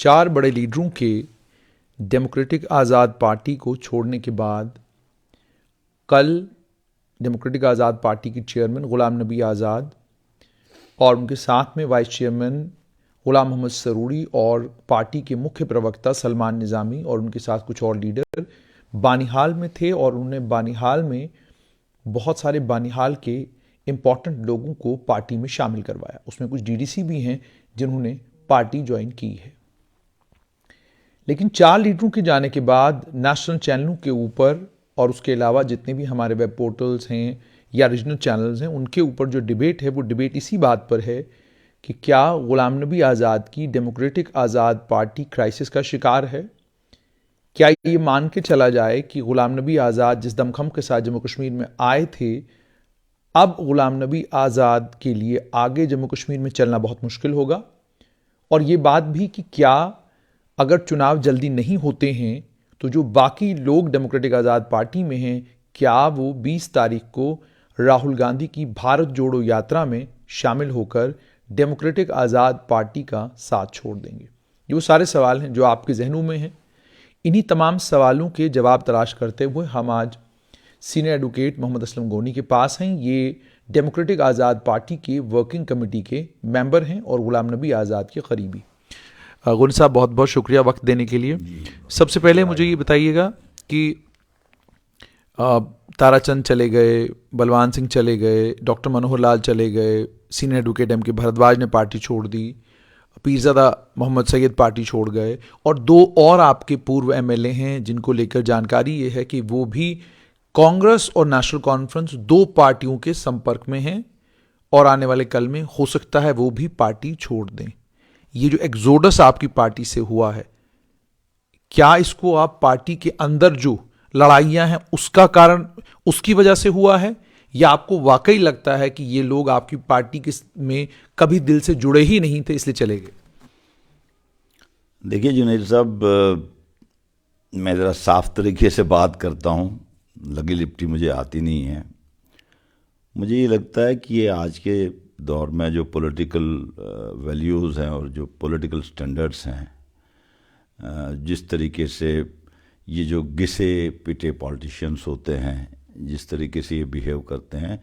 चार बड़े लीडरों के डेमोक्रेटिक आज़ाद पार्टी को छोड़ने के बाद कल डेमोक्रेटिक आज़ाद पार्टी के चेयरमैन ग़ुलाम नबी आज़ाद और उनके साथ में वाइस चेयरमैन ग़ुलाम मोहम्मद सरूरी और पार्टी के मुख्य प्रवक्ता सलमान निज़ामी और उनके साथ कुछ और लीडर बानिहाल में थे और उन्होंने बानिहाल में बहुत सारे बानिहाल के इम्पॉर्टेंट लोगों को पार्टी में शामिल करवाया। उसमें कुछ डीडीसी भी हैं जिन्होंने पार्टी ज्वाइन की है। लेकिन चार लीडरों के जाने के बाद नेशनल चैनलों के ऊपर और उसके अलावा जितने भी हमारे वेब पोर्टल्स हैं या रीजनल चैनल्स हैं उनके ऊपर जो डिबेट है वो डिबेट इसी बात पर है कि क्या ग़ुलाम नबी आज़ाद की डेमोक्रेटिक आज़ाद पार्टी क्राइसिस का शिकार है। क्या ये मान के चला जाए कि ग़ुलाम नबी आज़ाद जिस दमखम के साथ जम्मू कश्मीर में आए थे, अब ग़ुलाम नबी आज़ाद के लिए आगे जम्मू कश्मीर में चलना बहुत मुश्किल होगा। और ये बात भी कि क्या अगर चुनाव जल्दी नहीं होते हैं तो जो बाकी लोग डेमोक्रेटिक आज़ाद पार्टी में हैं, क्या वो 20 तारीख को राहुल गांधी की भारत जोड़ो यात्रा में शामिल होकर डेमोक्रेटिक आज़ाद पार्टी का साथ छोड़ देंगे। ये वो सारे सवाल हैं जो आपके जहनों में हैं। इन्हीं तमाम सवालों के जवाब तलाश करते हुए हम आज सीनियर एडवोकेट मोहम्मद असलम गोनी के पास हैं। ये डेमोक्रेटिक आज़ाद पार्टी के वर्किंग कमेटी के मेंबर हैं और ग़ुलाम नबी आज़ाद के करीबी। गोनी साहब, बहुत बहुत शुक्रिया वक्त देने के लिए। सबसे पहले मुझे ये बताइएगा कि ताराचंद चले गए, बलवान सिंह चले गए, डॉक्टर मनोहर लाल चले गए, सीनियर एडवोकेट एम के भारद्वाज ने पार्टी छोड़ दी, पीरज़ादा मोहम्मद सैयद पार्टी छोड़ गए और दो और आपके पूर्व एमएलए हैं जिनको लेकर जानकारी ये है कि वो भी कांग्रेस और नेशनल कॉन्फ्रेंस दो पार्टियों के संपर्क में हैं और आने वाले कल में हो सकता है वो भी पार्टी छोड़ दें। ये जो एक्सोडस आपकी पार्टी से हुआ है, क्या इसको आप पार्टी के अंदर जो लड़ाइयां हैं उसका कारण उसकी वजह से हुआ है या आपको वाकई लगता है कि ये लोग आपकी पार्टी के में कभी दिल से जुड़े ही नहीं थे इसलिए चले गए? देखिए जुनैद साहब, मैं ज़रा साफ तरीके से बात करता हूँ, लगी लिपटी मुझे आती नहीं है। मुझे ये लगता है कि ये आज के दौर में जो पॉलिटिकल वैल्यूज़ हैं और जो पॉलिटिकल स्टैंडर्ड्स हैं, जिस तरीके से ये जो घिसे पिटे पॉलिटिशियंस होते हैं, जिस तरीके से ये बिहेव करते हैं,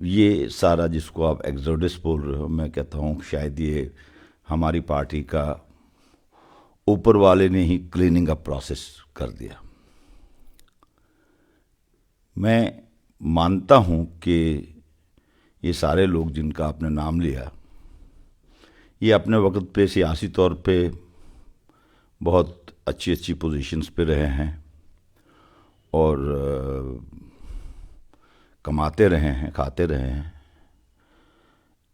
ये सारा जिसको आप एक्सोडस बोल रहे हो, मैं कहता हूँ शायद ये हमारी पार्टी का ऊपर वाले ने ही क्लीनिंग अप प्रोसेस कर दिया। मैं मानता हूँ कि ये सारे लोग जिनका आपने नाम लिया, ये अपने वक्त पे सियासी तौर पे बहुत अच्छी अच्छी पोजीशंस पे रहे हैं और कमाते रहे हैं, खाते रहे हैं।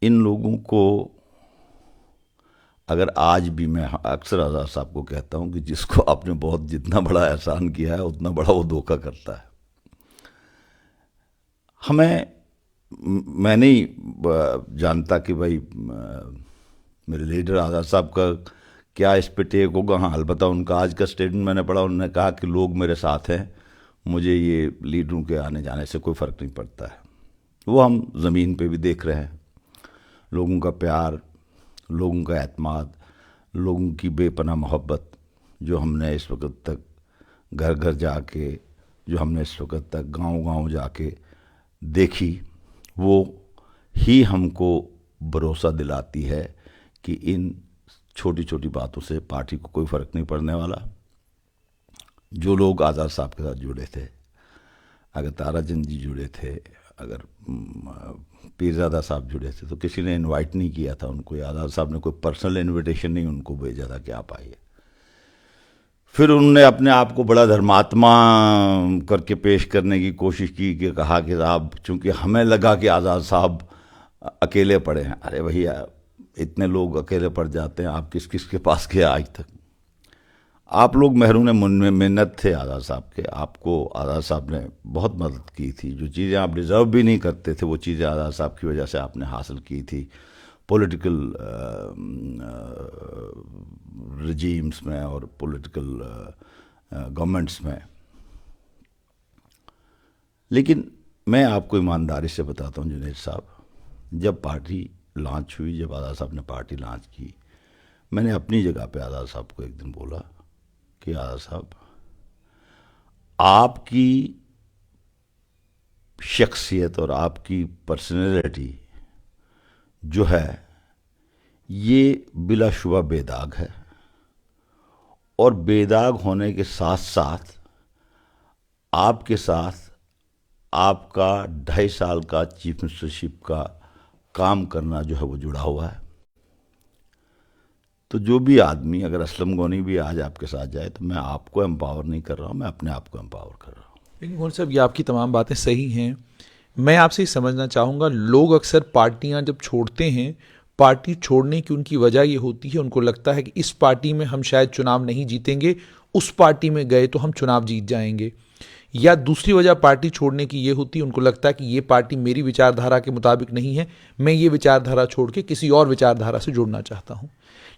इन लोगों को अगर आज भी मैं अक्सर आज़ाद साहब को कहता हूँ कि जिसको आपने बहुत जितना बड़ा एहसान किया है उतना बड़ा वो धोखा करता है। मैं नहीं जानता कि भाई मेरे लीडर आज़ाद साहब का क्या इस पे टेक होगा। हाँ, अलबत्ता उनका आज का स्टेटमेंट मैंने पढ़ा, उन्होंने कहा कि लोग मेरे साथ हैं, मुझे ये लीडरों के आने जाने से कोई फ़र्क नहीं पड़ता है। वो हम ज़मीन पे भी देख रहे हैं, लोगों का प्यार, लोगों का एतमाद, लोगों की बेपनाह मोहब्बत जो हमने इस वक्त तक घर घर जाके, जो हमने इस वक्त तक गांव गांव जाके देखी, वो ही हमको भरोसा दिलाती है कि इन छोटी छोटी बातों से पार्टी को कोई फ़र्क नहीं पड़ने वाला। जो लोग आज़ाद साहब के साथ जुड़े थे, अगर ताराचंद जी जुड़े थे, अगर पीरज़ादा साहब जुड़े थे, तो किसी ने इनवाइट नहीं किया था उनको, आज़ाद साहब ने कोई पर्सनल इनविटेशन नहीं उनको भेजा था कि आप आइए। फिर उन्होंने अपने आप को बड़ा धर्मात्मा करके पेश करने की कोशिश की कि कहा कि साहब चूँकि हमें लगा कि आज़ाद साहब अकेले पड़े हैं। अरे भैया, इतने लोग अकेले पड़ जाते हैं, आप किस किस के पास गए आज तक? आप लोग महरूम मिन्नत थे आज़ाद साहब के, आपको आज़ाद साहब ने बहुत मदद की थी। जो चीज़ें आप डिज़र्व भी नहीं करते थे वो चीज़ें आज़ाद साहब की वजह से आपने हासिल की थी, पॉलिटिकल रजीम्स में और पॉलिटिकल गवर्नमेंट्स में। लेकिन मैं आपको ईमानदारी से बताता हूँ जुनैद साहब, जब पार्टी लॉन्च हुई, जब आज़ाद साहब ने पार्टी लॉन्च की, मैंने अपनी जगह पे आज़ाद साहब को एक दिन बोला कि आज़ाद साहब, आपकी शख्सियत और आपकी पर्सनैलिटी जो है ये बिलाशुबा बेदाग है, और बेदाग होने के साथ साथ आपके साथ आपका 2.5 साल का चीफ मिनिस्टरशिप का काम करना जो है वो जुड़ा हुआ है। तो जो भी आदमी, अगर असलम गनी भी आज आपके साथ जाए, तो मैं आपको एम्पावर नहीं कर रहा हूँ, मैं अपने आप को एम्पावर कर रहा हूँ। लेकिन गौर साहब, ये आपकी तमाम बातें सही हैं। मैं आपसे ये समझना चाहूँगा, लोग अक्सर पार्टियां जब छोड़ते हैं, पार्टी छोड़ने की उनकी वजह ये होती है, उनको लगता है कि इस पार्टी में हम शायद चुनाव नहीं जीतेंगे, उस पार्टी में गए तो हम चुनाव जीत जाएंगे। या दूसरी वजह पार्टी छोड़ने की ये होती है, उनको लगता है कि ये पार्टी मेरी विचारधारा के मुताबिक नहीं है, मैं ये विचारधारा छोड़ के किसी और विचारधारा से जुड़ना चाहता हूँ।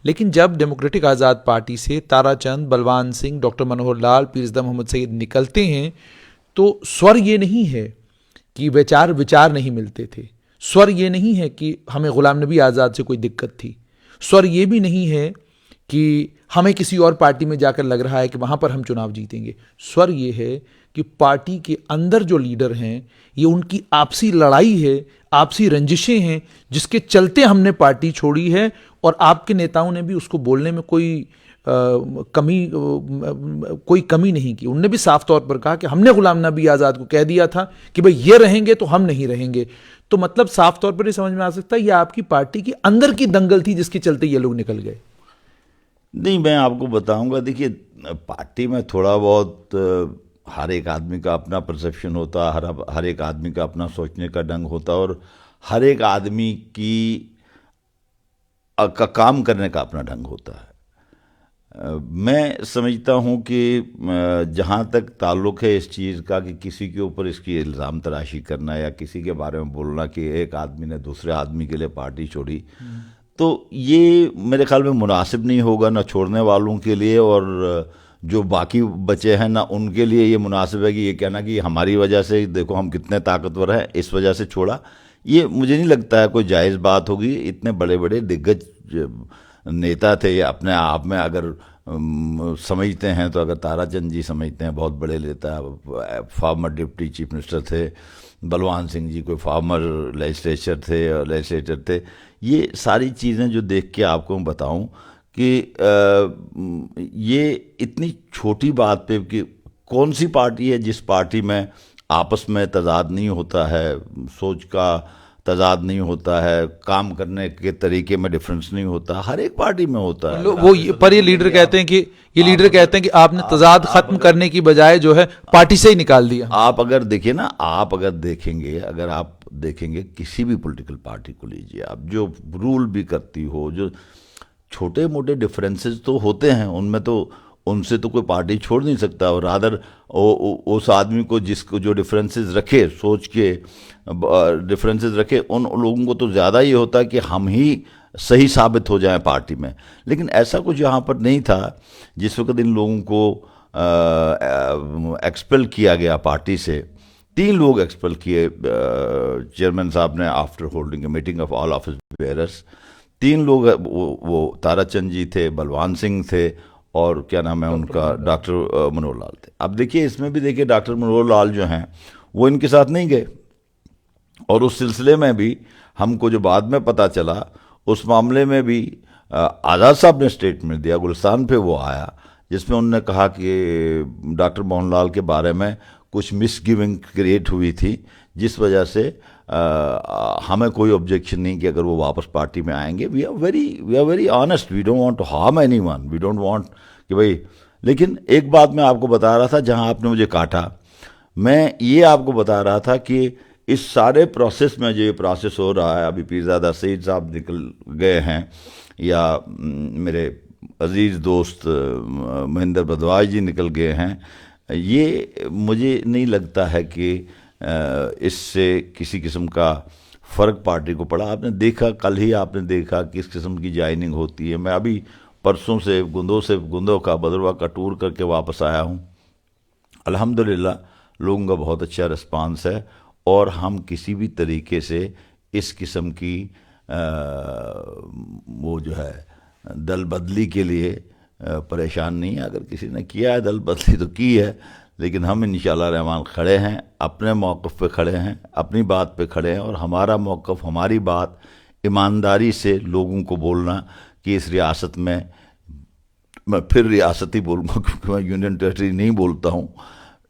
लेकिन जब डेमोक्रेटिक आज़ाद पार्टी से ताराचंद, बलवान सिंह, डॉक्टर मनोहर लाल, पीरज़ादा मोहम्मद सईद निकलते हैं, तो स्वर ये नहीं है कि विचार नहीं मिलते थे, स्वर ये नहीं है कि हमें गुलाम नबी आज़ाद से कोई दिक्कत थी, स्वर ये भी नहीं है कि हमें किसी और पार्टी में जाकर लग रहा है कि वहाँ पर हम चुनाव जीतेंगे। स्वर ये है कि पार्टी के अंदर जो लीडर हैं, ये उनकी आपसी लड़ाई है, आपसी रंजिशें हैं, जिसके चलते हमने पार्टी छोड़ी है। और आपके नेताओं ने भी उसको बोलने में कोई कमी नहीं की। उनने भी साफ तौर पर कहा कि हमने गुलाम नबी आज़ाद को कह दिया था कि भाई ये रहेंगे तो हम नहीं रहेंगे। तो मतलब साफ तौर पर ये समझ में आ सकता है, ये आपकी पार्टी की अंदर की दंगल थी जिसके चलते ये लोग निकल गए। नहीं, मैं आपको बताऊंगा, देखिए पार्टी में थोड़ा बहुत हर एक आदमी का अपना परसेप्शन होता है, हर एक आदमी का अपना सोचने का ढंग होता है, और हर एक आदमी की का काम करने का अपना ढंग होता है। मैं समझता हूँ कि जहाँ तक ताल्लुक़ है इस चीज़ का कि किसी के ऊपर इसकी इल्ज़ाम तराशी करना या किसी के बारे में बोलना कि एक आदमी ने दूसरे आदमी के लिए पार्टी छोड़ी, तो ये मेरे ख्याल में मुनासिब नहीं होगा, ना छोड़ने वालों के लिए और जो बाकी बचे हैं ना उनके लिए ये मुनासिब है कि ये कहना कि हमारी वजह से देखो हम कितने ताकतवर हैं, इस वजह से छोड़ा। ये मुझे नहीं लगता है कोई जायज़ बात होगी। इतने बड़े बड़े दिग्गज नेता थे, अपने आप में अगर समझते हैं तो, अगर ताराचंद जी समझते हैं बहुत बड़े नेता, फॉर्मर डिप्टी चीफ मिनिस्टर थे, बलवान सिंह जी कोई फॉर्मर लेजिस्लेटर थे। ये सारी चीज़ें जो देख के आपको मैं बताऊं कि ये इतनी छोटी बात पे कि कौन सी पार्टी है जिस पार्टी में आपस में तजाद नहीं होता है, सोच का तजाद नहीं होता है, काम करने के तरीके में डिफरेंस नहीं होता, हर एक पार्टी में होता है। ये लीडर कहते हैं कि आपने तजाद खत्म करने की बजाय जो है पार्टी से ही निकाल दिया। आप अगर देखिए ना, अगर आप देखेंगे किसी भी पॉलिटिकल पार्टी को लीजिए आप, जो रूल भी करती हो, जो छोटे मोटे डिफरेंसेस तो होते हैं उनमें, तो उनसे तो कोई पार्टी छोड़ नहीं सकता। और रादर उस आदमी को जिसको जो डिफरेंसेस रखे, सोच के डिफरेंसेस रखे, उन लोगों को तो ज़्यादा ये होता है कि हम ही सही साबित हो जाएं पार्टी में। लेकिन ऐसा कुछ यहाँ पर नहीं था। जिस वक्त इन लोगों को एक्सपेल किया गया पार्टी से, 3 लोग एक्सपेल किए चेयरमैन साहब ने after holding a meeting of all office bearers. 3 लोग, वो ताराचंद जी थे, बलवान सिंह थे, और क्या नाम है उनका, डॉक्टर मनोहर लाल थे। अब देखिए इसमें भी देखिए डॉक्टर मनोहर लाल जो हैं वो इनके साथ नहीं गए, और उस सिलसिले में भी हमको जो बाद में पता चला, उस मामले में भी आज़ाद साहब ने स्टेटमेंट दिया, गुलिस्तान पे वो आया, जिसमें उन्होंने कहा कि डॉक्टर मोहनलाल के बारे में कुछ मिसगिविंग क्रिएट हुई थी, जिस वजह से हमें कोई ऑब्जेक्शन नहीं कि अगर वो वापस पार्टी में आएंगे। We are very honest, we don't want to harm anyone, we don't want कि भाई। लेकिन एक बात मैं आपको बता रहा था, जहां आपने मुझे काटा, मैं ये आपको बता रहा था कि इस सारे प्रोसेस में जो ये प्रोसेस हो रहा है, अभी पीरज़ादा सईद साहब निकल गए हैं, या मेरे अजीज़ दोस्त महेंद्र भरद्वाज जी निकल गए हैं, ये मुझे नहीं लगता है कि इससे किसी किस्म का फ़र्क पार्टी को पड़ा। आपने देखा, कल ही आपने देखा किस किस्म की ज्वाइनिंग होती है। मैं अभी परसों से गुंदों का बदरवा का टूर करके वापस आया हूँ। अल्हम्दुलिल्लाह लोगों का बहुत अच्छा रिस्पांस है, और हम किसी भी तरीके से इस किस्म की वो जो है दल बदली के लिए परेशान नहीं है। अगर किसी ने किया है दल बदली तो की है, लेकिन हम इंशाअल्लाह रहमान खड़े हैं, अपने मौक़िफ़ पे खड़े हैं, अपनी बात पे खड़े हैं। और हमारा मौक़िफ़, हमारी बात ईमानदारी से लोगों को बोलना कि इस रियासत में, मैं फिर रियासत ही बोलूँगा क्योंकि मैं यूनियन टेरेटरी नहीं बोलता हूँ,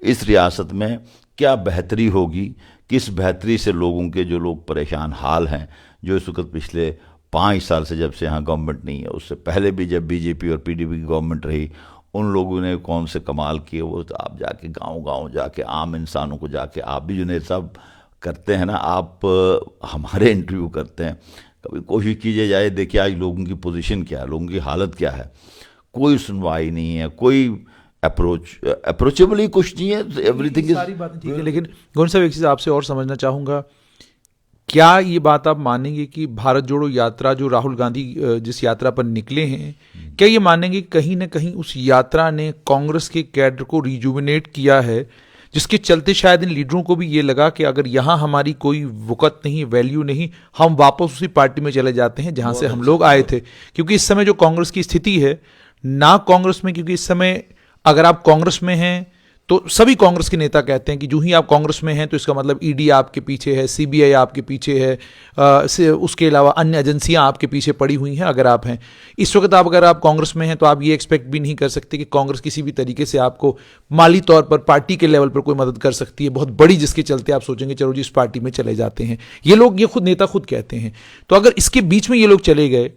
इस रियासत में क्या बेहतरी होगी, किस बेहतरी से लोगों के, जो लोग परेशान हाल हैं, जो इस वक्त पिछले 5 साल से, जब से यहाँ गवर्नमेंट नहीं है, उससे पहले भी जब बीजेपी और पीडीपी की गवर्नमेंट रही, उन लोगों ने कौन से कमाल किए, वो तो आप जाके गांव-गांव जाके आम इंसानों को जाके, आप भी जुनैद साहब करते हैं ना, आप हमारे इंटरव्यू करते हैं, कभी कोशिश कीजिए जाए, देखिए आज लोगों की पोजीशन क्या है, लोगों की हालत क्या है। कोई सुनवाई नहीं है, कोई अप्रोचेबल ही कुछ नहीं है, एवरीथिंग इज, सारी बातें ठीक है। लेकिन गौन साहब एक चीज़ आपसे और समझना चाहूँगा, क्या ये बात आप मानेंगे कि भारत जोड़ो यात्रा जो राहुल गांधी जिस यात्रा पर निकले हैं, क्या ये मानेंगे कहीं ना कहीं उस यात्रा ने कांग्रेस के कैडर को रिजुविनेट किया है, जिसके चलते शायद इन लीडरों को भी ये लगा कि अगर यहाँ हमारी कोई वक़्त नहीं, वैल्यू नहीं, हम वापस उसी पार्टी में चले जाते हैं जहाँ से हम लोग आए थे। क्योंकि इस समय जो कांग्रेस की स्थिति है ना, कांग्रेस में, क्योंकि इस समय अगर आप कांग्रेस में हैं तो सभी कांग्रेस के नेता कहते हैं कि जो ही आप कांग्रेस में हैं तो इसका मतलब ईडी आपके पीछे है, सीबीआई आपके पीछे है, उसके अलावा अन्य एजेंसियां आपके पीछे पड़ी हुई हैं। अगर आप हैं इस वक्त, अगर आप कांग्रेस में हैं तो आप ये एक्सपेक्ट भी नहीं कर सकते कि कांग्रेस किसी भी तरीके से आपको माली तौर पर, पार्टी के लेवल पर कोई मदद कर सकती है बहुत बड़ी, जिसके चलते आप सोचेंगे चलो जी इस पार्टी में चले जाते हैं। ये लोग, ये खुद नेता खुद कहते हैं। तो अगर इसके बीच में ये लोग चले गए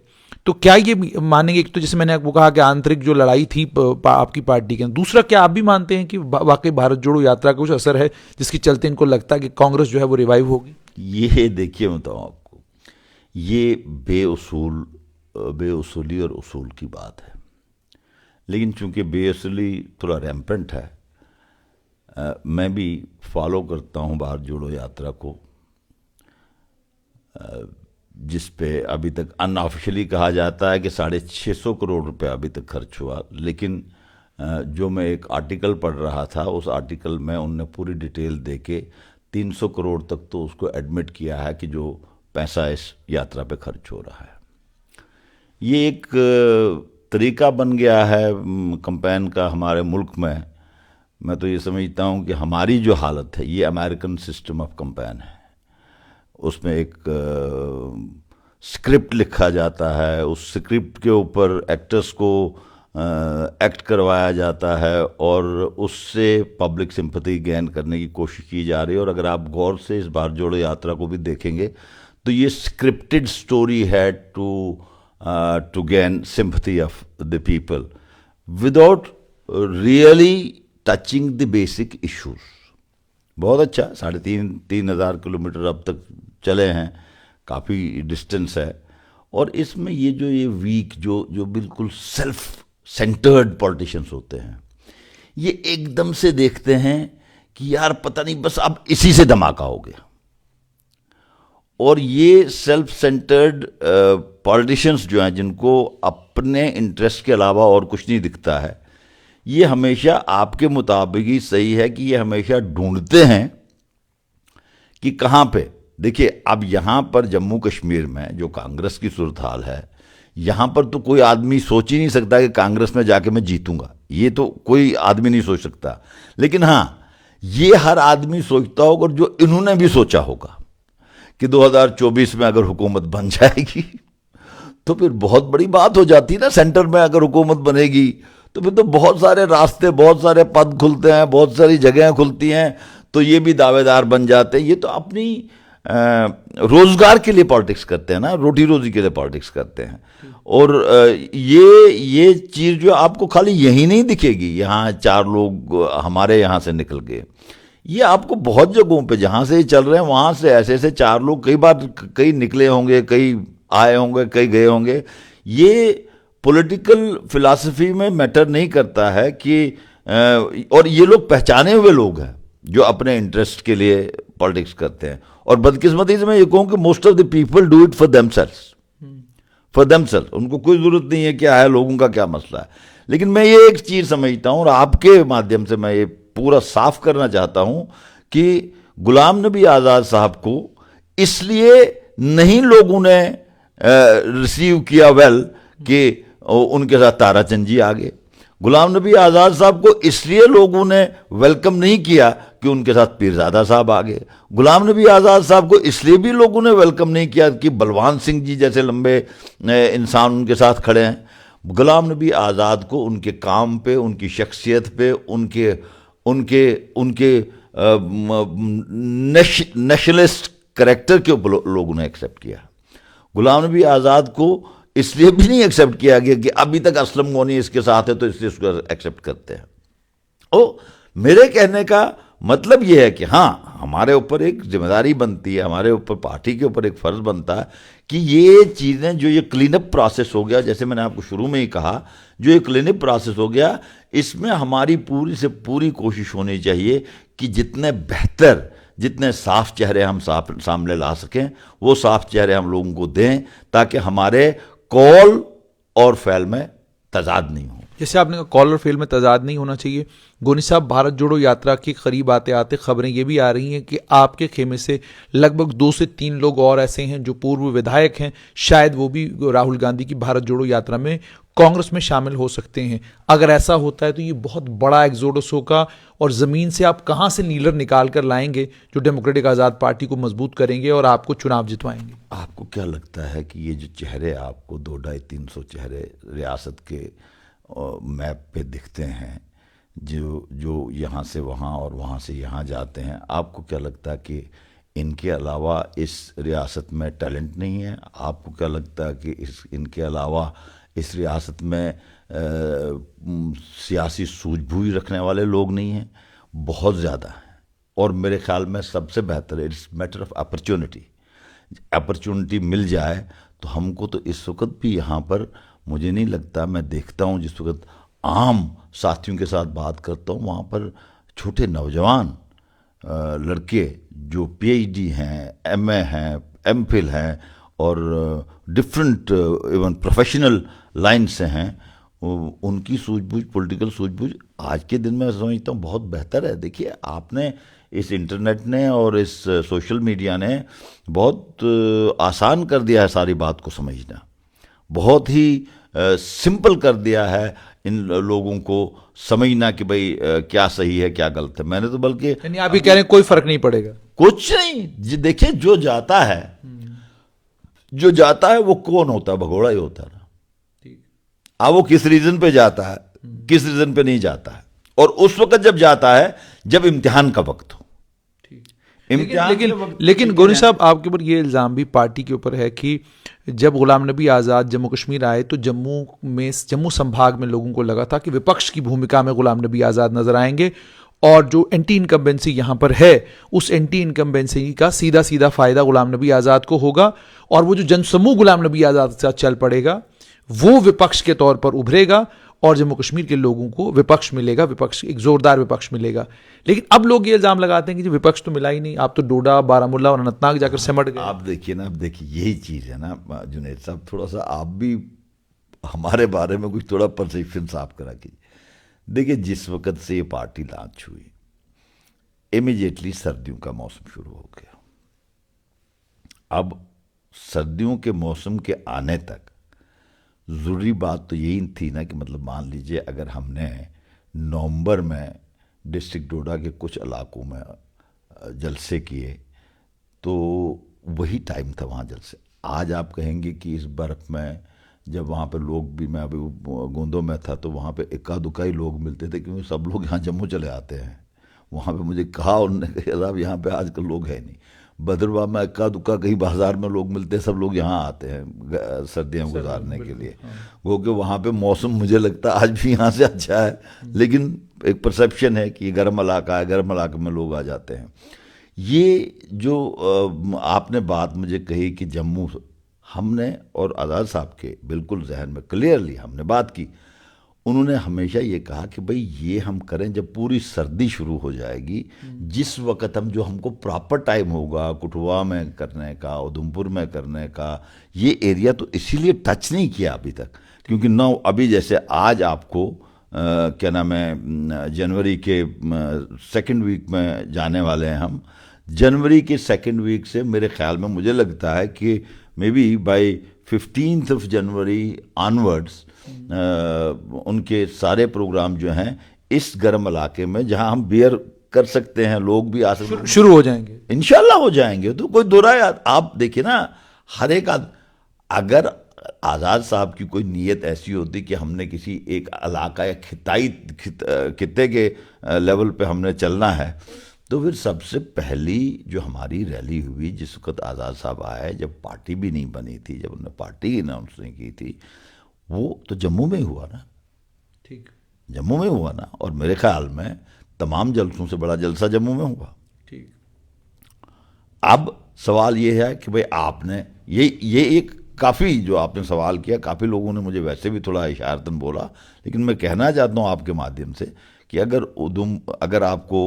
तो क्या ये मानेंगे, तो जैसे मैंने आपको कहा कि आंतरिक जो लड़ाई थी आपकी पार्टी के, दूसरा क्या आप भी मानते हैं कि वाकई भारत जोड़ो यात्रा का कुछ असर है जिसके चलते इनको लगता है कि कांग्रेस जो है वो रिवाइव होगी? ये देखिए, मैं बताऊँ आपको, ये बेउसूली और उसूल की बात है। लेकिन चूंकि बेअसली थोड़ा रैम्पेंट है, मैं भी फॉलो करता हूँ भारत जोड़ो यात्रा को, जिस पे अभी तक अनऑफिशियली कहा जाता है कि 650 करोड़ रुपए अभी तक खर्च हुआ। लेकिन जो मैं एक आर्टिकल पढ़ रहा था, उस आर्टिकल में उनने पूरी डिटेल दे के 300 करोड़ तक तो उसको एडमिट किया है कि जो पैसा इस यात्रा पे खर्च हो रहा है। ये एक तरीका बन गया है कैंपेन का हमारे मुल्क में। मैं तो ये समझता हूँ कि हमारी जो हालत है, ये अमेरिकन सिस्टम ऑफ कैंपेन है। उसमें एक स्क्रिप्ट लिखा जाता है, उस स्क्रिप्ट के ऊपर एक्टर्स को एक्ट करवाया जाता है और उससे पब्लिक सिंपैथी गेन करने की कोशिश की जा रही है। और अगर आप गौर से इस भारत जोड़ो यात्रा को भी देखेंगे तो ये स्क्रिप्टेड स्टोरी है to gain sympathy of the people without really touching the basic issues. बहुत अच्छा, 3,500 किलोमीटर अब तक चले हैं, काफ़ी डिस्टेंस है। और इसमें ये वीक जो बिल्कुल सेल्फ सेंटर्ड पॉलिटिशियंस होते हैं, ये एकदम से देखते हैं कि यार पता नहीं बस अब इसी से धमाका हो गया। और ये सेल्फ सेंटर्ड पॉलिटिशियंस जो हैं, जिनको अपने इंटरेस्ट के अलावा और कुछ नहीं दिखता है, ये हमेशा आपके मुताबिक ही सही है कि ये हमेशा ढूंढते हैं कि कहाँ पे। देखिए, अब यहाँ पर जम्मू कश्मीर में जो कांग्रेस की सूरत हाल है, यहाँ पर तो कोई आदमी सोच ही नहीं सकता कि कांग्रेस में जाके मैं जीतूंगा, ये तो कोई आदमी नहीं सोच सकता। लेकिन हाँ, ये हर आदमी सोचता होगा, जो इन्होंने भी सोचा होगा कि 2024 में अगर हुकूमत बन जाएगी तो फिर बहुत बड़ी बात हो जाती है ना। सेंटर में अगर हुकूमत बनेगी तो फिर तो बहुत सारे रास्ते, बहुत सारे पद खुलते हैं, बहुत सारी जगहें खुलती हैं, तो ये भी दावेदार बन जाते हैं। ये तो अपनी रोजगार के लिए पॉलिटिक्स करते हैं ना, रोटी रोजी के लिए पॉलिटिक्स करते हैं। और ये चीज़ जो आपको खाली यही नहीं दिखेगी, यहाँ 4 लोग हमारे यहाँ से निकल गए, ये आपको बहुत जगहों पे जहाँ से ये चल रहे हैं वहाँ से ऐसे 4 लोग कई बार कई निकले होंगे, कई आए होंगे, कई गए होंगे। ये पॉलिटिकल फिलॉसफी में मैटर नहीं करता है कि और ये लोग पहचाने हुए लोग हैं जो अपने इंटरेस्ट के लिए पॉलिटिक्स करते हैं। और बदकिस्मती से मैं ये कहूँ कि most of the people do it for themselves. उनको कोई ज़रूरत नहीं है क्या है, लोगों का क्या मसला है। लेकिन मैं ये एक चीज़ समझता हूँ और आपके माध्यम से मैं ये पूरा साफ करना चाहता हूँ कि गुलाम नबी आज़ाद साहब को इसलिए नहीं लोगों ने रिसीव किया वेल कि उनके साथ ताराचंद जी आ गए। गुलाम नबी आज़ाद साहब को इसलिए लोगों ने वेलकम नहीं किया कि उनके साथ पीरजादा साहब आ गए। गुलाम नबी आज़ाद साहब को इसलिए भी लोगों ने वेलकम नहीं किया कि बलवान सिंह जी जैसे लंबे इंसान उनके साथ खड़े हैं। गुलाम नबी आज़ाद को उनके काम पे, उनकी शख्सियत पे, उनके उनके उनके नेशनलिस्ट करेक्टर के ऊपर लोगों ने एक्सेप्ट किया। गुलाम नबी आज़ाद को इसलिए भी नहीं एक्सेप्ट किया गया कि अभी तक असलम गनी इसके साथ है तो इसलिए उसको एक्सेप्ट करते हैं। ओ मेरे कहने का मतलब यह है कि हाँ, हमारे ऊपर एक जिम्मेदारी बनती है, हमारे ऊपर पार्टी के ऊपर एक फ़र्ज़ बनता है कि ये चीज़ें जो ये क्लीन अप प्रोसेस हो गया, जैसे मैंने आपको शुरू में ही कहा, जो ये क्लीन अप प्रोसेस हो गया, इसमें हमारी पूरी से पूरी कोशिश होनी चाहिए कि जितने बेहतर, जितने साफ चेहरे हम सामने ला सकें, वो साफ चेहरे हम लोगों को दें ताकि हमारे कॉल और फैल में तजाद नहीं हो। जैसे आपने कहा कॉल और फेल में तजाद नहीं होना चाहिए। गोनी साहब, भारत जोड़ो यात्रा के करीब आते आते खबरें ये भी आ रही हैं कि आपके खेमे से लगभग 2 से 3 लोग और ऐसे हैं जो पूर्व विधायक हैं, शायद वो भी राहुल गांधी की भारत जोड़ो यात्रा में कांग्रेस में शामिल हो सकते हैं। अगर ऐसा होता है तो ये बहुत बड़ा एक्सोडस होगा, और ज़मीन से आप कहाँ से लीडर निकाल कर लाएंगे जो डेमोक्रेटिक आज़ाद पार्टी को मजबूत करेंगे और आपको चुनाव जितवाएंगे? आपको क्या लगता है कि ये जो चेहरे आपको 200-300 चेहरे रियासत के मैप पे दिखते हैं, जो यहाँ से वहाँ और वहाँ से यहाँ जाते हैं, आपको क्या लगता है कि इनके अलावा इस रियासत में टैलेंट नहीं है? आपको क्या लगता है कि इनके अलावा इस रियासत में सियासी सूझबूझ रखने वाले लोग नहीं हैं? बहुत ज़्यादा हैं। और मेरे ख्याल में सबसे बेहतर है, इट्स मैटर ऑफ अपॉर्चुनिटी मिल जाए तो हमको तो इस वक्त भी यहाँ पर, मुझे नहीं लगता, मैं देखता हूँ जिस वक्त आम साथियों के साथ बात करता हूँ, वहाँ पर छोटे नौजवान लड़के जो पीएचडी हैं, एमए हैं, एमफिल हैं और डिफरेंट इवन प्रोफेशनल लाइन से हैं, उनकी सूझबूझ, पॉलिटिकल सूझबूझ आज के दिन में समझता हूँ बहुत बेहतर है। देखिए, आपने इस इंटरनेट ने और इस सोशल मीडिया ने बहुत आसान कर दिया है सारी बात को समझना, बहुत ही सिंपल कर दिया है इन लोगों को समझना कि भाई क्या सही है क्या गलत है। मैंने तो बल्कि, यानी आप ये कह रहे हैं कोई फर्क नहीं पड़ेगा? कुछ नहीं। देखिए, जो जाता है वो कौन होता है? भगोड़ा ही होता है ना। अब वो किस रीजन पे जाता है, किस रीजन पे नहीं जाता है, और उस वक्त जब जाता है जब इम्तिहान का वक्त हो। लेकिन गोनी साहब, आपके ऊपर ये इल्ज़ाम भी पार्टी के ऊपर है कि जब गुलाम नबी आज़ाद जम्मू कश्मीर आए तो जम्मू संभाग में लोगों को लगा था कि विपक्ष की भूमिका में गुलाम नबी आज़ाद नजर आएंगे, और जो एंटी इनकम्बेंसी यहाँ पर है उस एंटी इनकम्बेंसी का सीधा सीधा फायदा गुलाम नबी आज़ाद को होगा, और वो जो जनसमूह गुलाम नबी आज़ाद के साथ चल पड़ेगा वो विपक्ष के तौर पर उभरेगा और जम्मू कश्मीर के लोगों को विपक्ष मिलेगा, विपक्ष, एक जोरदार विपक्ष मिलेगा। लेकिन अब लोग ये इल्जाम लगाते हैं कि विपक्ष तो मिला ही नहीं, आप तो डोडा, बारामूला और अनंतनाग जाकर सिमट गए। आप देखिए ना, अब देखिए यही चीज़ है ना जुनैद साहब, थोड़ा सा आप भी हमारे बारे में कुछ थोड़ा परसेप्शन साफ करा कीजिए। देखिए, जिस वक्त से ये पार्टी लॉन्च हुई, इमीडिएटली सर्दियों का मौसम शुरू हो गया। अब सर्दियों के मौसम के आने तक ज़रूरी बात तो यही थी ना कि मतलब मान लीजिए अगर हमने नवंबर में डिस्ट्रिक्ट डोडा के कुछ इलाकों में जलसे किए तो वही टाइम था वहाँ जलसे। आज आप कहेंगे कि इस बर्फ़ में जब वहाँ पे लोग भी, मैं अभी गोंदों में था तो वहाँ पे इक्का दुक्का ही लोग मिलते थे क्योंकि सब लोग यहाँ जम्मू चले आते हैं। वहाँ पे मुझे कहा उन्होंने कि साहब यहाँ पे आजकल लोग हैं नहीं। भद्रवाह में इक्का दुक्का कहीं बाजार में लोग मिलते हैं, सब लोग यहाँ आते हैं सर्दियाँ गुजारने के लिए। वो कि वहाँ पे मौसम मुझे लगता है आज भी यहाँ से अच्छा है, लेकिन एक परसेप्शन है कि गर्म इलाका है, गर्म इलाके में लोग आ जाते हैं। ये जो आपने बात मुझे कही कि जम्मू, हमने और आज़ाद साहब के बिल्कुल जहन में क्लियरली हमने बात की। उन्होंने हमेशा ये कहा कि भाई ये हम करें जब पूरी सर्दी शुरू हो जाएगी, जिस वक्त हम, जो हमको प्रॉपर टाइम होगा कुटवा में करने का, उधमपुर में करने का, ये एरिया तो इसीलिए टच नहीं किया अभी तक क्योंकि ना अभी जैसे आज आपको क्या नाम है, जनवरी के सेकंड वीक में जाने वाले हैं हम। जनवरी के सेकंड वीक से मेरे ख्याल में मुझे लगता है कि maybe by 15th of January onwards उनके सारे प्रोग्राम जो हैं इस गर्म इलाके में जहां हम बियर कर सकते हैं, लोग भी आ सकते हैं, शुरू हो जाएंगे, इंशाल्लाह हो जाएंगे। तो कोई दो राय, आप देखिए ना, हर एक अगर आज़ाद साहब की कोई नीयत ऐसी होती कि हमने किसी एक इलाका या खित्ते के लेवल पे हमने चलना है, तो फिर सबसे पहली जो हमारी रैली हुई जिस वक्त आज़ाद साहब आए, जब पार्टी भी नहीं बनी थी, जब उन्होंने पार्टी अनाउंस नहीं की थी, वो तो जम्मू में हुआ ना। ठीक, जम्मू में हुआ ना, और मेरे ख्याल में तमाम जलसों से बड़ा जलसा जम्मू में हुआ। ठीक। अब सवाल ये है कि भाई आपने ये एक काफ़ी जो आपने सवाल किया, काफ़ी लोगों ने मुझे वैसे भी थोड़ा इशारतन बोला, लेकिन मैं कहना चाहता हूँ आपके माध्यम से कि अगर आपको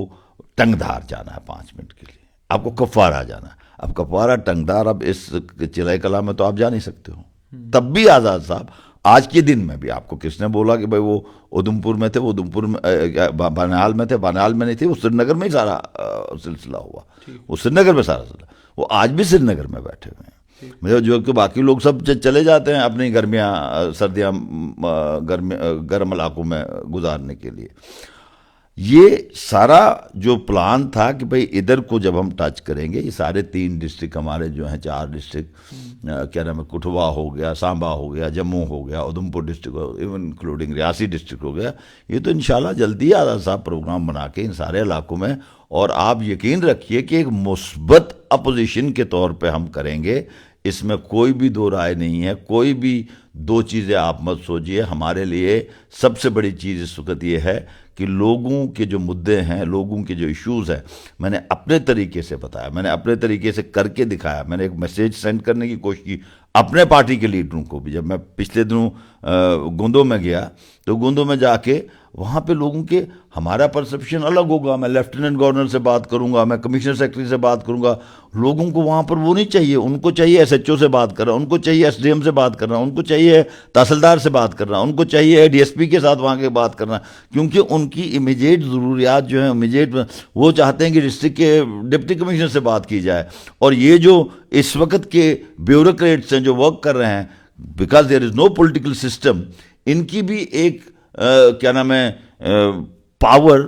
टंगधार जाना है 5 मिनट के लिए, आपको कुपवारा जाना है, अब कुपवारा टंगधार, अब इस चिलाई कला में तो आप जा नहीं सकते हो। तब भी आज़ाद साहब आज के दिन में भी, आपको किसने बोला कि भाई वो उधमपुर में थे, वो उधमपुर में बानिहाल में थे, बानिहाल में नहीं थे, वो श्रीनगर में ही सारा सिलसिला हुआ, वो श्रीनगर में सारा सिलसिला, वो आज भी श्रीनगर में बैठे हुए हैं। मतलब जो कि बाकी लोग सब चले जाते हैं अपनी गर्मियाँ सर्दियाँ गर्म इलाकों में गुजारने के लिए। ये सारा जो प्लान था कि भाई इधर को जब हम टच करेंगे, ये सारे 3 डिस्ट्रिक्ट हमारे जो हैं, 4 डिस्ट्रिक्ट, क्या नाम है, कठुआ हो गया, सांबा हो गया, जम्मू हो गया, Udhampur district, even including Reasi district हो गया, ये तो इंशाल्लाह जल्दी आज़ाद साहब प्रोग्राम बना के इन सारे इलाकों में, और आप यकीन रखिए कि एक मुस्बत अपोजिशन के तौर पे हम करेंगे, इसमें कोई भी दो राय नहीं है। कोई भी दो चीज़ें आप मत सोचिए। हमारे लिए सबसे बड़ी चीज़ इस वक्त ये है कि लोगों के जो मुद्दे हैं, लोगों के जो इश्यूज़ हैं, मैंने अपने तरीके से बताया, मैंने अपने तरीके से करके दिखाया। मैंने एक मैसेज सेंड करने की कोशिश की अपने पार्टी के लीडरों को भी। जब मैं पिछले दिनों गोंदो में गया तो गोंदो में जाके वहाँ पे लोगों के, हमारा परसेप्शन अलग होगा। मैं लेफ्टिनेंट गवर्नर से बात करूँगा, मैं कमिश्नर सेक्रेटरी से बात करूँगा, लोगों को वहाँ पर वो नहीं चाहिए, उनको चाहिए SHO से बात करना, उनको चाहिए SDM से बात करना, उनको चाहिए तहसीलदार से बात करना, उनको चाहिए DSP के साथ वहाँ के बात करना, क्योंकि उनकी इमीडिएट ज़रूरियात जो है, इमीडिएट वो चाहते हैं कि डिस्ट्रिक्ट के डिप्टी कमिश्नर से बात की जाए। और ये जो इस वक्त के ब्यूरोक्रेट्स हैं जो वर्क कर रहे हैं, because there is no political system, इनकी भी एक क्या नाम है, power,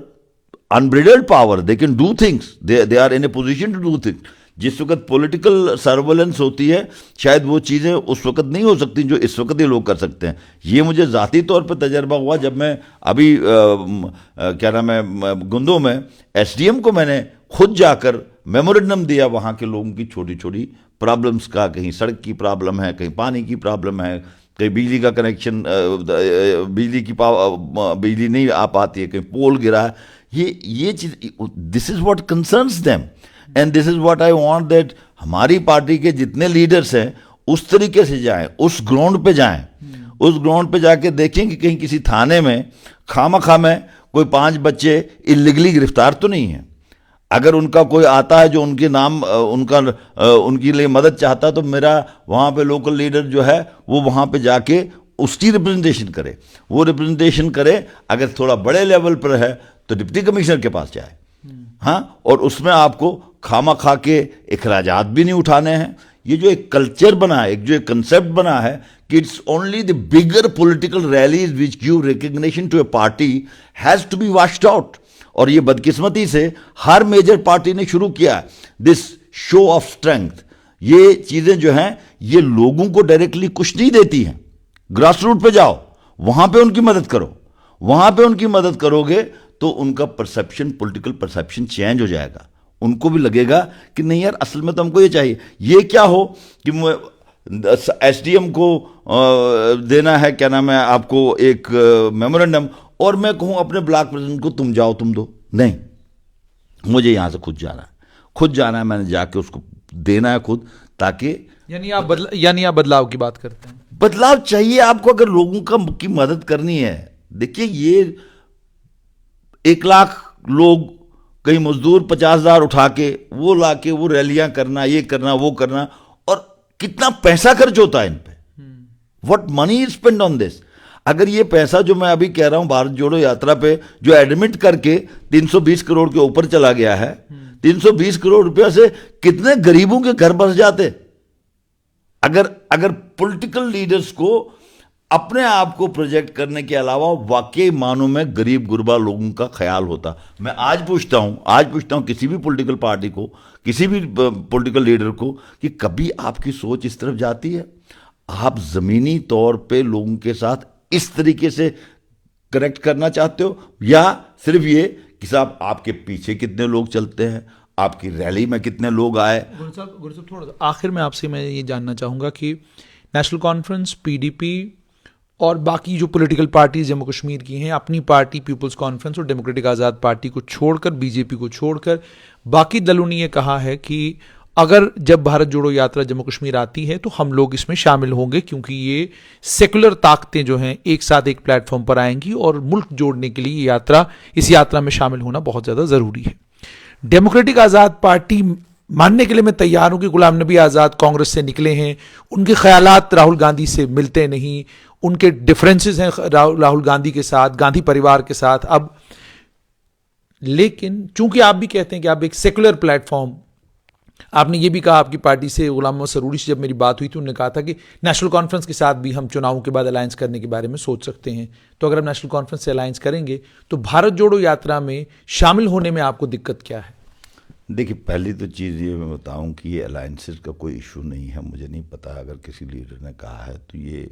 unbridled power, they can do things, they are in a position to do things. जिस वक्त पॉलिटिकल सर्वेलेंस होती है, शायद वो चीज़ें उस वक्त नहीं हो सकती जो इस वक्त ये लोग कर सकते हैं। ये मुझे ज़ाती तौर पर तजर्बा हुआ जब मैं अभी क्या नाम है, गुंदो में SDM को मैंने खुद जाकर मेमोरेंडम दिया वहाँ के लोगों की छोटी छोटी प्रॉब्लम्स का। कहीं सड़क की प्रॉब्लम है, कहीं पानी की प्रॉब्लम है, कहीं बिजली का कनेक्शन, बिजली नहीं आ पाती है, कहीं पोल गिरा है। ये चीज़, this is what concerns them and this is what I want, that हमारी पार्टी के जितने लीडर्स हैं उस तरीके से जाएं, उस ग्राउंड पे जाएं, उस ग्राउंड पे जाके देखें कि कहीं किसी थाने में खामखा में कोई 5 बच्चे इलीगली गिरफ्तार तो नहीं है। अगर उनका कोई आता है जो उनके नाम उनके लिए मदद चाहता, तो मेरा वहाँ पे लोकल लीडर जो है वो वहाँ पे जाके उसकी रिप्रेजेंटेशन करे, वो रिप्रेजेंटेशन करे। अगर थोड़ा बड़े लेवल पर है तो डिप्टी कमिश्नर के पास जाए, हाँ, और उसमें आपको खामा के अखराजात भी नहीं उठाने हैं। ये जो एक कल्चर बना है, एक जो एक कंसेप्ट बना है कि it's only the bigger political rallies which give recognition to a party has to be washed out. और ये बदकिस्मती से हर मेजर पार्टी ने शुरू किया दिस शो ऑफ स्ट्रेंथ। ये चीजें जो हैं ये लोगों को डायरेक्टली कुछ नहीं देती हैं। ग्रास रूट पे जाओ, वहां पे उनकी मदद करो, वहां पे उनकी मदद करोगे तो उनका परसेप्शन, पॉलिटिकल परसेप्शन चेंज हो जाएगा। उनको भी लगेगा कि नहीं यार, असल में तो हमको ये चाहिए। ये क्या हो कि SDM को देना है, क्या नाम है, आपको एक मेमोरेंडम, और मैं कहूं अपने ब्लॉक प्रेसिडेंट को तुम जाओ, तुम दो। नहीं, मुझे यहां से खुद जाना है, मैंने जाके उसको देना है खुद, ताकि यानी आप बदलाव की बात करते हैं। बदलाव चाहिए आपको अगर लोगों की मदद करनी है। देखिए, ये 1 लाख लोग, कई मजदूर 50,000 उठा के वो ला के वो रैलियां करना, ये करना, वो करना, और कितना पैसा खर्च होता है इन पे। What money is spend on this. अगर ये पैसा जो मैं अभी कह रहा हूं भारत जोड़ो यात्रा पे जो एडमिट करके 320 करोड़ के ऊपर चला गया है, 320 करोड़ रुपया से कितने गरीबों के घर बस जाते। अगर अगर पॉलिटिकल लीडर्स को अपने आप को प्रोजेक्ट करने के अलावा वाकई मानों में गरीब गुरबा लोगों का ख्याल होता। मैं आज पूछता हूं किसी भी पॉलिटिकल पार्टी को, किसी भी पॉलिटिकल लीडर को, कि कभी आपकी सोच इस तरफ जाती है? आप जमीनी तौर पे लोगों के साथ इस तरीके से कनेक्ट करना चाहते हो, या सिर्फ ये कि साहब आपके पीछे कितने लोग चलते हैं, आपकी रैली में कितने लोग आए? गुरु साहब थोड़ा सा आखिर में आपसे मैं ये जानना चाहूँगा कि नेशनल कॉन्फ्रेंस, पीडीपी और बाकी जो पॉलिटिकल पार्टीज जम्मू कश्मीर की हैं, अपनी पार्टी पीपल्स कॉन्फ्रेंस और डेमोक्रेटिक आज़ाद पार्टी को छोड़कर, बीजेपी को छोड़कर, बाकी दलों ने यह कहा है कि अगर जब भारत जोड़ो यात्रा जम्मू कश्मीर आती है तो हम लोग इसमें शामिल होंगे, क्योंकि ये सेकुलर ताकतें जो हैं एक साथ एक प्लेटफॉर्म पर आएंगी और मुल्क जोड़ने के लिए इस यात्रा में शामिल होना बहुत ज़्यादा ज़रूरी है। डेमोक्रेटिक आज़ाद पार्टी मानने के लिए मैं तैयार हूं कि गुलाम नबी आज़ाद कांग्रेस से निकले हैं, उनके ख्यालात राहुल गांधी से मिलते नहीं, उनके डिफरेंसेस हैं राहुल गांधी के साथ, गांधी परिवार के साथ। अब लेकिन चूंकि आप भी कहते हैं कि आप एक सेकुलर प्लेटफॉर्म, आपने ये भी कहा आपकी पार्टी से, गुलाम मोहम्मद सरूरी से जब मेरी बात हुई थी उन्होंने कहा था कि नेशनल कॉन्फ्रेंस के साथ भी हम चुनावों के बाद अलायंस करने के बारे में सोच सकते हैं। तो अगर आप नेशनल कॉन्फ्रेंस से अलायंस करेंगे तो भारत जोड़ो यात्रा में शामिल होने में आपको दिक्कत क्या है? देखिए, पहली तो चीज़ ये मैं बताऊं कि ये अलायंसेस का कोई इशू नहीं है। मुझे नहीं पता, अगर किसी लीडर ने कहा है तो ये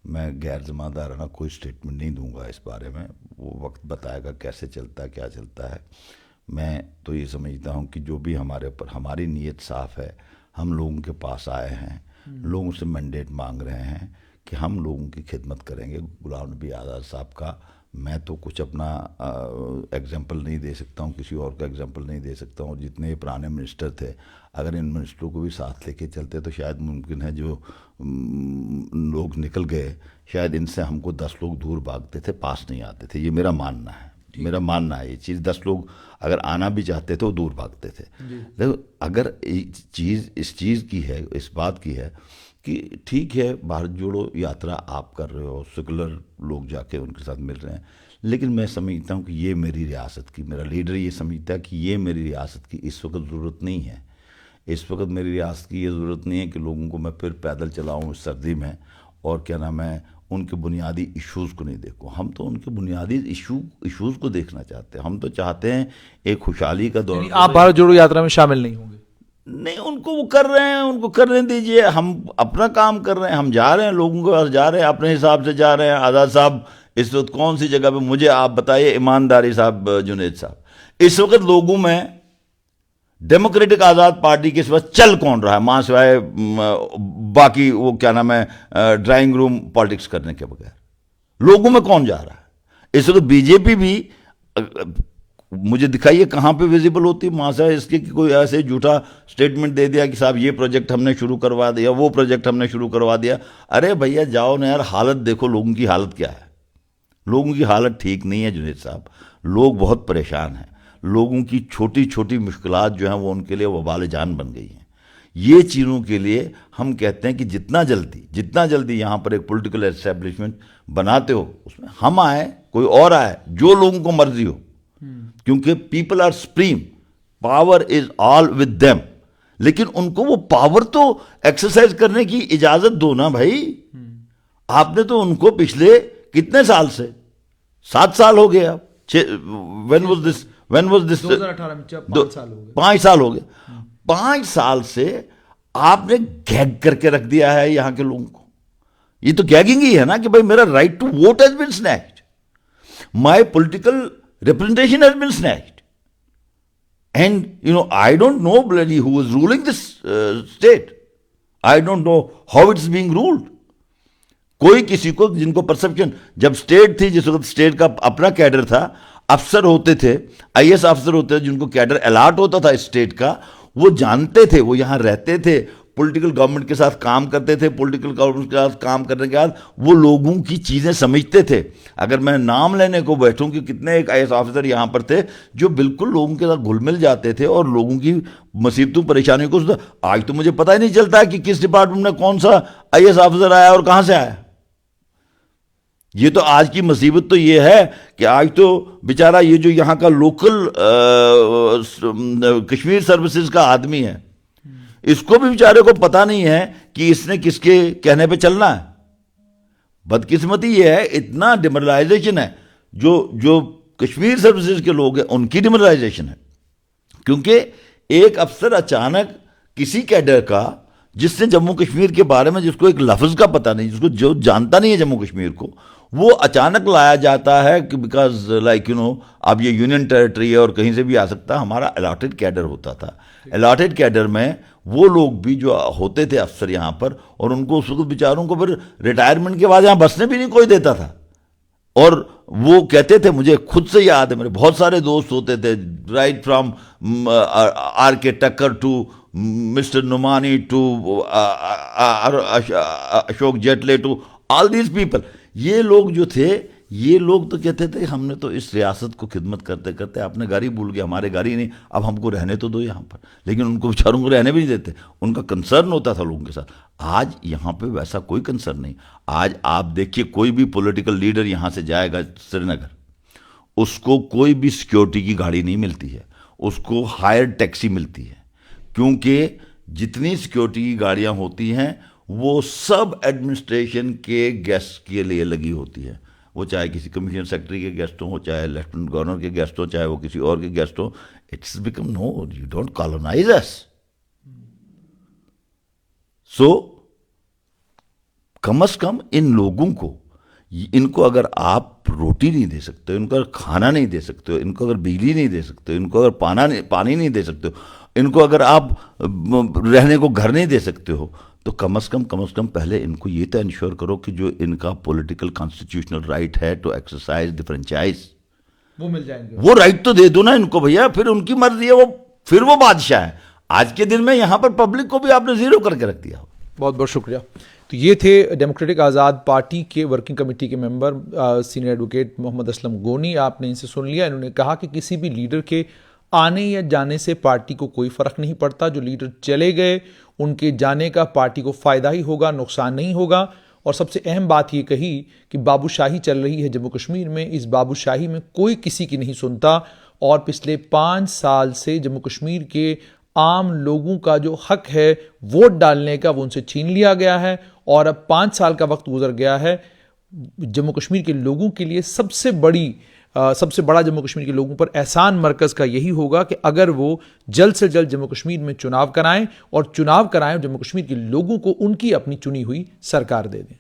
मैं गैर ज़िम्मेदाराना कोई स्टेटमेंट नहीं दूंगा इस बारे में। वो वक्त बताएगा कैसे चलता है, क्या चलता है। मैं तो ये समझता हूँ कि जो भी हमारे ऊपर, हमारी नीयत साफ़ है। हम लोगों के पास आए हैं, लोगों से मैंडेट मांग रहे हैं कि हम लोगों की खिदमत करेंगे। गुलाम नबी आज़ाद साहब का मैं तो कुछ अपना एग्जाम्पल नहीं दे सकता हूँ, किसी और का एग्जाम्पल नहीं दे सकता हूँ। जितने पुराने मिनिस्टर थे, अगर इन मिनिस्टरों को भी साथ लेके चलते तो शायद मुमकिन है जो लोग निकल गए, शायद इनसे हमको 10 लोग दूर भागते थे, पास नहीं आते थे। ये मेरा मानना है, मेरा मानना है ये चीज़। 10 लोग अगर आना भी चाहते थे वो दूर भागते थे। देखो, अगर इस चीज़ की है, इस बात की है कि ठीक है भारत जोड़ो यात्रा आप कर रहे हो, सेकुलर लोग जाके उनके साथ मिल रहे हैं, लेकिन मैं समझता हूँ कि ये मेरी रियासत की, मेरा लीडर ये समझता है कि ये मेरी रियासत की इस वक्त ज़रूरत नहीं है। इस वक्त मेरी रियासत की ये ज़रूरत नहीं है कि लोगों को मैं फिर पैदल चलाऊँ इस सर्दी में, और क्या नाम है, उनके बुनियादी इश्यूज़ को नहीं देखूँ। हम तो उनके बुनियादी इश्यूज़ को देखना चाहते हैं। हम तो चाहते हैं एक खुशहाली का दौर। आप भारत जोड़ो यात्रा में शामिल नहीं होंगे? नहीं, उनको वो कर रहे हैं, उनको करने दीजिए। हम अपना काम कर रहे हैं, हम जा रहे हैं, लोगों के पास जा रहे हैं, अपने हिसाब से जा रहे हैं। आज़ाद साहब इस वक्त कौन सी जगह पे, मुझे आप बताइए, ईमानदारी साहब, जुनेद साहब, इस वक्त लोगों में डेमोक्रेटिक आज़ाद पार्टी के सिवा चल कौन रहा है, मां सिवाय बाकी वो क्या नाम है, ड्राइंग रूम पॉलिटिक्स करने के बगैर लोगों में कौन जा रहा है? इस वक्त बीजेपी भी मुझे दिखाइए कहाँ पे विजिबल होती मां सिवाय इसके कि कोई ऐसे झूठा स्टेटमेंट दे दिया कि साहब ये प्रोजेक्ट हमने शुरू करवा दिया, वो प्रोजेक्ट हमने शुरू करवा दिया। अरे भैया जाओ ना यार, हालत देखो, लोगों की हालत क्या है। लोगों की हालत ठीक नहीं है जुनेद साहब, लोग बहुत परेशान हैं। लोगों की छोटी छोटी मुश्किलात जो हैं वो उनके लिए वबाल जान बन गई हैं। ये चीज़ों के लिए हम कहते हैं कि जितना जल्दी यहाँ पर एक पॉलिटिकल एस्टेब्लिशमेंट बनाते हो, उसमें हम आए, कोई और आए, जो लोगों को मर्जी हो, क्योंकि people are supreme, power is all with them. लेकिन उनको वो पावर तो एक्सरसाइज करने की इजाजत दो ना भाई। आपने तो उनको पिछले कितने साल से, 7 साल हो गए अब, व्हेन वाज दिस 2018 में 5 साल हो गए। 5 साल हो गए। 5 साल से आपने गैग करके रख दिया है यहाँ के लोगों को। ये तो गैगिंग ही है ना कि भाई मेरा right to vote has been snatched, my political representation has been snatched, and I don't know bloody who is ruling this state. I don't know how it's being ruled. कोई किसी को, जिनको परसेप्शन, जब स्टेट थी, जिस वक्त state का अपना कैडर था, अफसर होते थे, आईएएस अफसर होते थे, जिनको कैडर अलॉट होता था स्टेट का, वो जानते थे, वो यहाँ रहते थे, पॉलिटिकल गवर्नमेंट के साथ काम करते थे, पॉलिटिकल गवर्नमेंट के साथ काम करने के बाद वो लोगों की चीज़ें समझते थे। अगर मैं नाम लेने को बैठूं कि कितने एक आईएएस ऑफिसर यहाँ पर थे जो बिल्कुल लोगों के साथ घुल मिल जाते थे और लोगों की मुसीबतों परेशानियों को, आज तो मुझे पता ही नहीं चलता है कि किस डिपार्टमेंट में कौन सा आईएएस ऑफिसर आया और कहाँ से आया। ये तो आज की मुसीबत तो ये है कि आज तो बेचारा ये जो यहाँ का लोकल कश्मीर सर्विसेज का आदमी है, इसको भी बेचारे को पता नहीं है कि इसने किसके कहने पे चलना है। बदकिस्मती ये है, इतना डिमोरलाइजेशन है, जो कश्मीर सर्विसेज के लोग हैं उनकी डिमोरलाइजेशन है, क्योंकि एक अफसर अचानक किसी कैडर का, जिसने जम्मू कश्मीर के बारे में, जिसको एक लफ्ज का पता नहीं, जिसको जो जानता नहीं है जम्मू कश्मीर को, वो अचानक लाया जाता है कि बिकॉज लाइक अब ये यूनियन टेरिटरी है और कहीं से भी आ सकता है। हमारा अलॉटेड कैडर होता था, अलॉटेड कैडर में वो लोग भी जो होते थे अफसर यहाँ पर, और उनको उस वक्त बेचारों को फिर रिटायरमेंट के बाद यहाँ बसने भी नहीं कोई देता था। और वो कहते थे, मुझे खुद से याद है, मेरे बहुत सारे दोस्त होते थे, right from R K Takkar to Mister Numani to Ashok Jaitley to all these people, ये लोग जो थे, ये लोग तो कहते थे हमने तो इस रियासत को खिदमत करते करते अपने घर ही भूल गए, हमारे घर ही नहीं, अब हमको रहने तो दो यहाँ पर। लेकिन उनको बेचारों को रहने भी नहीं देते, उनका कंसर्न होता था लोगों के साथ। आज यहाँ पे वैसा कोई कंसर्न नहीं। आज आप देखिए, कोई भी पॉलिटिकल लीडर यहाँ से जाएगा श्रीनगर, उसको कोई भी सिक्योरिटी की गाड़ी नहीं मिलती है, उसको हायर टैक्सी मिलती है, क्योंकि जितनी सिक्योरिटी की गाड़ियाँ होती हैं वो सब एडमिनिस्ट्रेशन के गेस्ट के लिए लगी होती है। वो चाहे किसी कमीशन सेक्रेटरी के गेस्ट हो, चाहे लेफ्टिनेंट गवर्नर के गेस्ट हो, चाहे वो किसी और के गेस्ट हो। It's become, no, you don't colonise us. So कम से कम इन लोगों को, इनको अगर आप रोटी नहीं दे सकते, इनको अगर खाना नहीं दे सकते, इनको अगर बिजली नहीं दे सकते, इनको अगर पानी नहीं दे सकते, इनको अगर आप रहने को घर नहीं दे सकते हो, तो कम से कम पहले इनको ये तो इंश्योर करो कि जो इनका पॉलिटिकल कॉन्स्टिट्यूशनल राइट है टू एक्सरसाइज द फ्रेंचाइज, वो मिल जाएंगे। वो राइट तो दे दो ना इनको भैया, फिर उनकी मर्जी है, फिर वो बादशाह है। आज के दिन में यहाँ पर पब्लिक को भी आपने जीरो करके रख दिया। बहुत बहुत शुक्रिया। तो ये थे डेमोक्रेटिक आज़ाद पार्टी के वर्किंग कमेटी के member senior advocate Mohammad Aslam Goni. आपने इनसे सुन लिया। इन्होंने कहा कि किसी भी लीडर के आने या जाने से पार्टी को कोई फ़र्क नहीं पड़ता। जो लीडर चले गए, उनके जाने का पार्टी को फ़ायदा ही होगा, नुकसान नहीं होगा। और सबसे अहम बात ये कही कि बाबूशाही चल रही है जम्मू कश्मीर में, इस बाबूशाही में कोई किसी की नहीं सुनता। और पिछले 5 साल से जम्मू कश्मीर के आम लोगों का जो हक है वोट डालने का, वो उनसे छीन लिया गया है। और अब 5 साल का वक्त गुजर गया है। जम्मू कश्मीर के लोगों के लिए सबसे बड़ा जम्मू कश्मीर के लोगों पर एहसान मरकज़ का यही होगा कि अगर वो जल्द से जल्द जम्मू कश्मीर में चुनाव कराएं, और चुनाव कराएं जम्मू कश्मीर के लोगों को उनकी अपनी चुनी हुई सरकार दे दें।